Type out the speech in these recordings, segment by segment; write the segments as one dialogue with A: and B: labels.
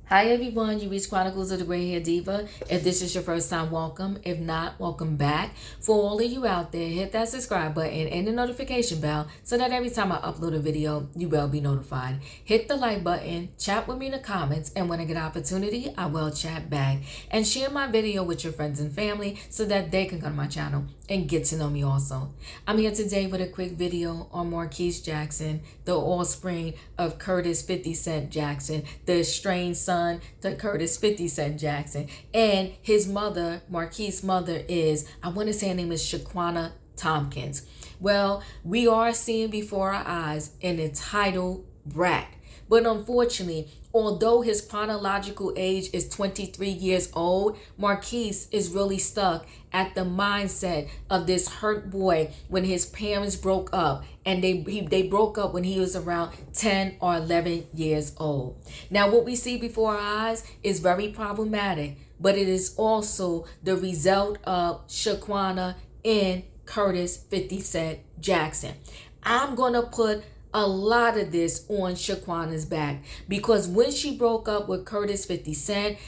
A: Hi everyone, you reached Chronicles of the Gray Hair Diva. If this is your first time, welcome. If not, welcome back. For all of you out there, hit that subscribe button and the notification bell so that every time I upload a video, you will be notified. Hit the like button, chat with me in the comments, and when I get an opportunity, I will chat back. And share my video with your friends and family so that they can come to my channel and get to know me also. I'm here today with a quick video on Marquise Jackson, the offspring of Curtis 50 Cent Jackson, the estranged son to Curtis 50 Cent Jackson. And his mother, Marquise' mother, is, I want to say her name is Shaniqua Tompkins. Well, we are seeing before our eyes an entitled brat. But unfortunately, although his chronological age is 23 years old, Marquise is really stuck at the mindset of this hurt boy when his parents broke up, and they broke up when he was around 10 or 11 years old. Now, what we see before our eyes is very problematic, but it is also the result of Shaquana and Curtis 50 Cent Jackson. I'm going to put a lot of this on Shaquana's back because when she broke up with Curtis 50 Cent,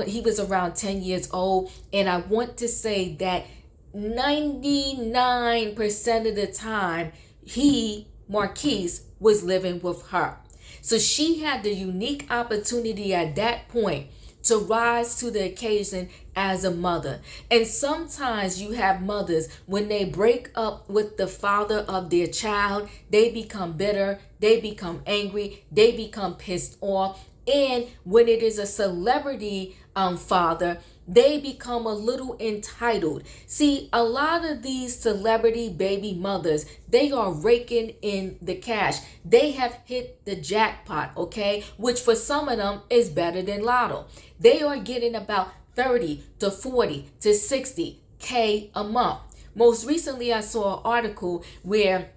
A: he was around 10 years old, and I want to say that 99% of the time Marquise was living with her. So she had the unique opportunity at that point to rise to the occasion as a mother. And sometimes you have mothers, when they break up with the father of their child, they become bitter, they become angry, they become pissed off. And when it is a celebrity father, they become a little entitled. See, a lot of these celebrity baby mothers, they are raking in the cash. They have hit the jackpot, okay? Which for some of them is better than lotto. They are getting about 30 to 40 to 60K a month. Most recently, I saw an article where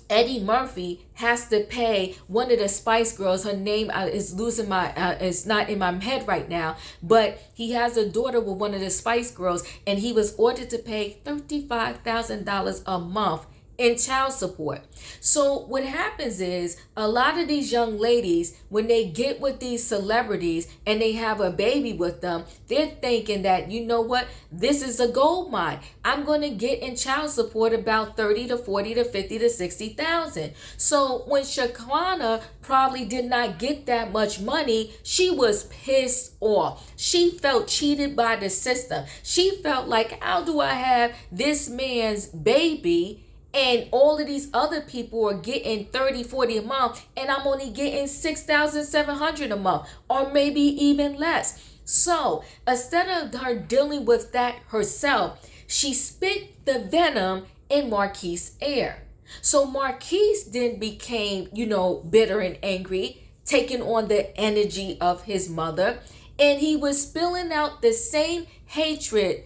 A: Eddie Murphy has to pay one of the Spice Girls. Her name is it's not in my head right now, but he has a daughter with one of the Spice Girls, and he was ordered to pay $35,000 a month in child support. So what happens is a lot of these young ladies, when they get with these celebrities and they have a baby with them, they're thinking that, you know what, this is a gold mine. I'm going to get in child support about 30 to 40 to 50 to 60,000. So when Shaquana probably did not get that much money, she was pissed off. She felt cheated by the system. She felt like, how do I have this man's baby and all of these other people are getting 30, 40 a month, and I'm only getting 6,700 a month, or maybe even less. So instead of her dealing with that herself, she spit the venom in Marquise's ear. So Marquise then became, bitter and angry, taking on the energy of his mother, and he was spilling out the same hatred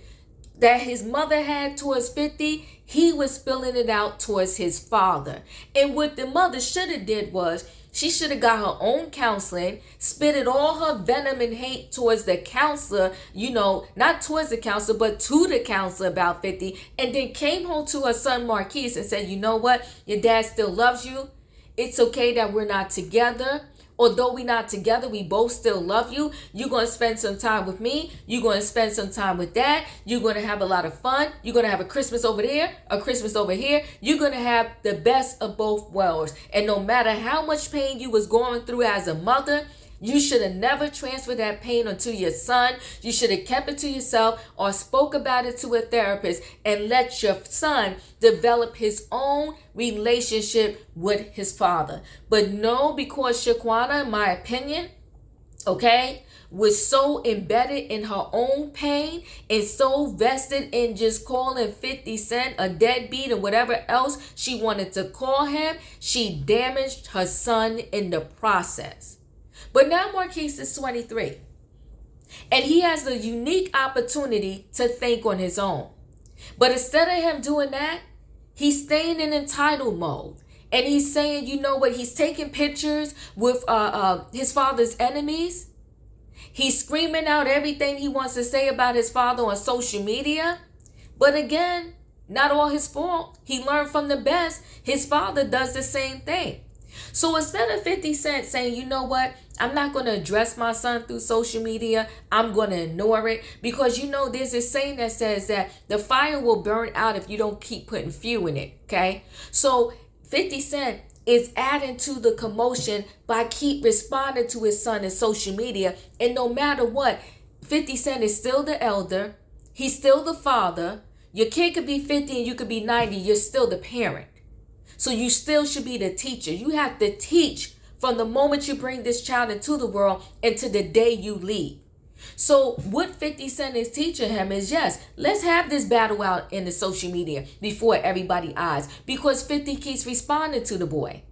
A: that his mother had towards 50, he was spilling it out towards his father. And what the mother should have did was, she should have got her own counseling, spitted all her venom and hate towards the counselor, not towards the counselor, but to the counselor about 50, and then came home to her son Marquise and said, you know what, your dad still loves you. It's okay that we're not together. Although we're not together, we both still love you. You're going to spend some time with me. You're going to spend some time with dad. You're going to have a lot of fun. You're going to have a Christmas over there, a Christmas over here. You're going to have the best of both worlds. And no matter how much pain you was going through as a mother, you should have never transferred that pain onto your son. You should have kept it to yourself or spoke about it to a therapist and let your son develop his own relationship with his father. But no, because Shaquana, in my opinion, was so embedded in her own pain and so vested in just calling 50 Cent a deadbeat and whatever else she wanted to call him, she damaged her son in the process. But now Marquise is 23, and he has the unique opportunity to think on his own. But instead of him doing that, he's staying in entitled mode. And he's saying, you know what, he's taking pictures with his father's enemies. He's screaming out everything he wants to say about his father on social media. But again, not all his fault. He learned from the best. His father does the same thing. So instead of 50 Cent saying, you know what, I'm not going to address my son through social media. I'm going to ignore it because there's a saying that says that the fire will burn out if you don't keep putting fuel in it. Okay. So 50 Cent is adding to the commotion by keep responding to his son in social media. And no matter what, 50 Cent is still the elder. He's still the father. Your kid could be 50 and you could be 90. You're still the parent. So you still should be the teacher. You have to teach from the moment you bring this child into the world and to the day you leave. So what 50 Cent is teaching him is, yes, let's have this battle out in the social media before everybody's eyes, because 50 keeps responding to the boy.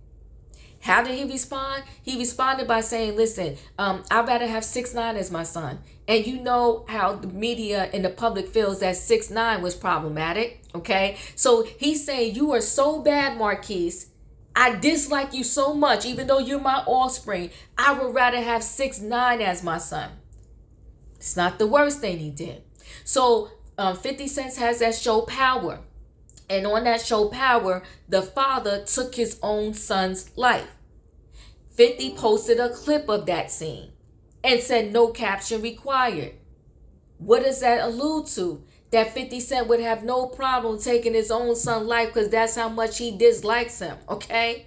A: How did he respond? He responded by saying, listen, I'd rather have 6ix9ine as my son. And you know how the media and the public feels that 6ix9ine was problematic. Okay. So he's saying, you are so bad, Marquise. I dislike you so much, even though you're my offspring. I would rather have 6ix9ine as my son. It's not the worst thing he did. So 50 Cent has that show Power. And on that show Power, the father took his own son's life. 50 posted a clip of that scene and said no caption required. What does that allude to? That 50 Cent would have no problem taking his own son's life because that's how much he dislikes him, okay?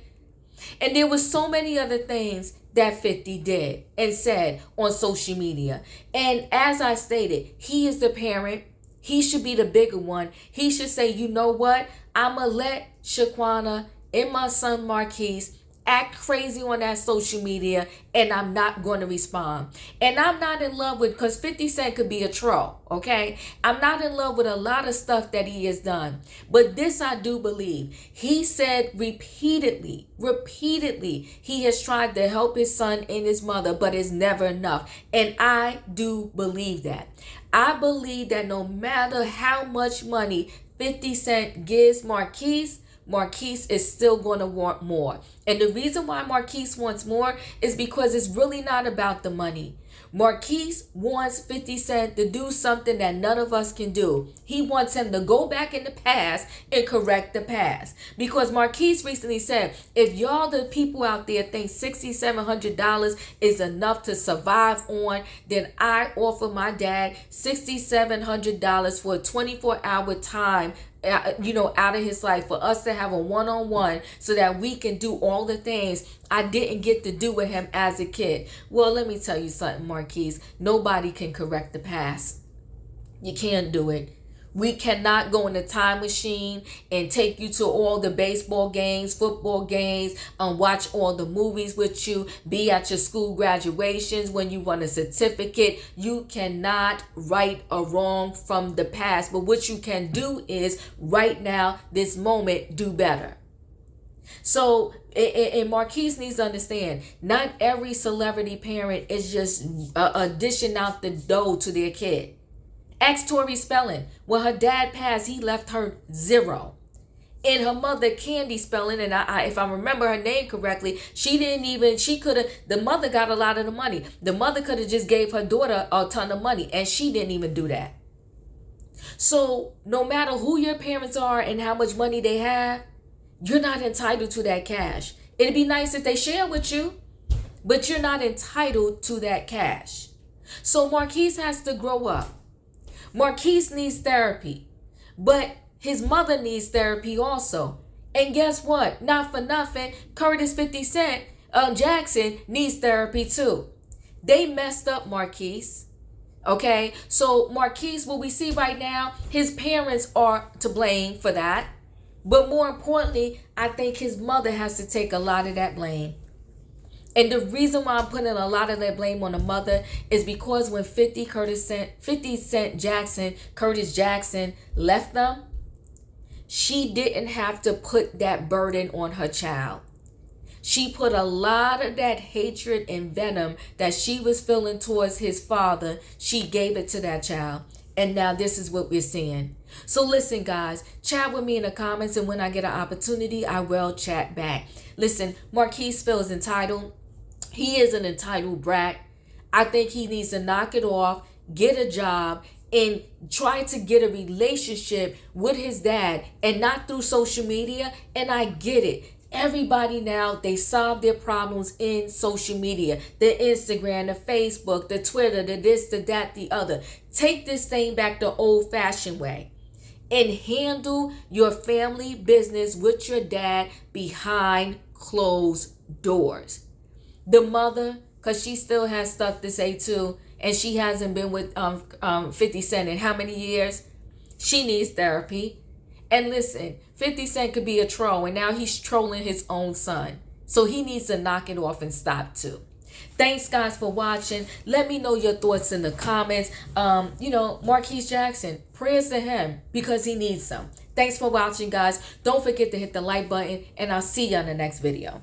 A: And there was so many other things that 50 did and said on social media. And as I stated, he is the parent. He should be the bigger one. He should say, you know what? I'm going to let Shaquana and my son Marquise act crazy on that social media, and I'm not going to respond. And I'm not in love with, because 50 Cent could be a troll, okay? I'm not in love with a lot of stuff that he has done. But this I do believe. He said repeatedly, he has tried to help his son and his mother, but it's never enough. And I do believe that. I believe that no matter how much money 50 Cent gives Marquise is still going to want more. And the reason why Marquise wants more is because it's really not about the money. Marquise wants 50 Cent to do something that none of us can do. He wants him to go back in the past and correct the past. Because Marquise recently said, if y'all the people out there think $6,700 is enough to survive on, then I offer my dad $6,700 for a 24-hour time out of his life, for us to have a one-on-one so that we can do all the things I didn't get to do with him as a kid. Well, let me tell you something, Marquise. Nobody can correct the past. You can't do it. We cannot go in a time machine and take you to all the baseball games, football games, watch all the movies with you, be at your school graduations when you want a certificate. You cannot right a wrong from the past. But what you can do is right now, this moment, do better. So, and Marquise needs to understand, not every celebrity parent is just dishing out the dough to their kid. Ask Tori Spelling. When her dad passed, he left her $0. And her mother, Candy Spelling, and if I remember her name correctly, the mother got a lot of the money. The mother could have just gave her daughter a ton of money, and she didn't even do that. So no matter who your parents are and how much money they have, you're not entitled to that cash. It'd be nice if they share with you, but you're not entitled to that cash. So Marquise has to grow up. Marquise needs therapy, but his mother needs therapy also. And guess what? Not for nothing, Curtis 50 Cent Jackson needs therapy too. They messed up Marquise. Okay, so Marquise, what we see right now, his parents are to blame for that. But more importantly, I think his mother has to take a lot of that blame. And the reason why I'm putting a lot of that blame on the mother is because when 50 Cent Jackson, Curtis Jackson left them, she didn't have to put that burden on her child. She put a lot of that hatred and venom that she was feeling towards his father, she gave it to that child. And now this is what we're seeing. So listen, guys, chat with me in the comments, and when I get an opportunity, I will chat back. Listen, Marquise feels entitled. He is an entitled brat. I think he needs to knock it off, get a job, and try to get a relationship with his dad, and not through social media. And I get it. Everybody now, they solve their problems in social media. The Instagram, the Facebook, the Twitter, the this, the that, the other. Take this thing back the old-fashioned way and handle your family business with your dad behind closed doors. The mother, because she still has stuff to say too, and she hasn't been with 50 Cent in how many years? She needs therapy. And listen, 50 Cent could be a troll, and now he's trolling his own son. So he needs to knock it off and stop too. Thanks, guys, for watching. Let me know your thoughts in the comments. Marquise Jackson, prayers to him because he needs some. Thanks for watching, guys. Don't forget to hit the like button, and I'll see you on the next video.